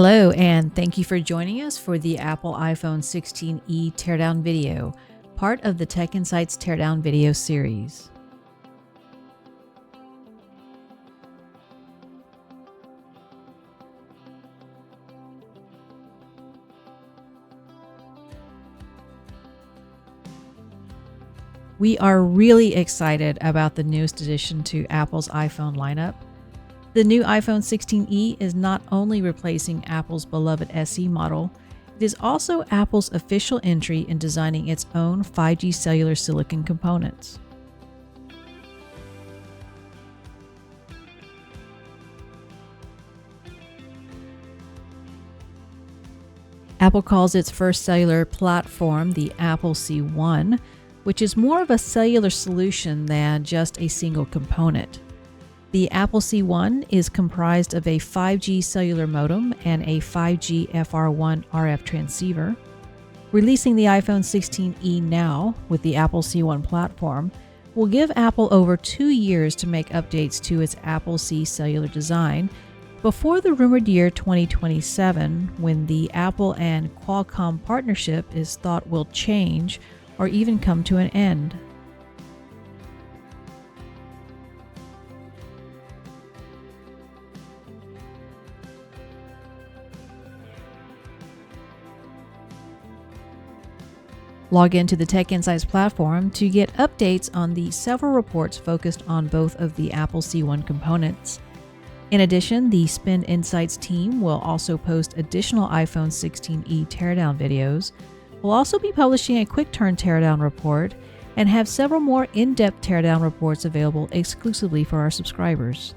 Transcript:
Hello, and thank you for joining us for the Apple iPhone 16e teardown video, part of the Tech Insights teardown video series. We are really excited about the newest addition to Apple's iPhone lineup. The new iPhone 16e is not only replacing Apple's beloved SE model, it is also Apple's official entry in designing its own 5G cellular silicon components. Apple calls its first cellular platform the Apple C1, which is more of a cellular solution than just a single component. The Apple C1 is comprised of a 5G cellular modem and a 5G FR1 RF transceiver. Releasing the iPhone 16e now with the Apple C1 platform will give Apple over 2 years to make updates to its Apple C cellular design before the rumored year 2027, when the Apple and Qualcomm partnership is thought will change or even come to an end. Log into the Tech Insights platform to get updates on the several reports focused on both of the Apple C1 components. In addition, the Spin Insights team will also post additional iPhone 16e teardown videos. We'll also be publishing a quick turn teardown report and have several more in-depth teardown reports available exclusively for our subscribers.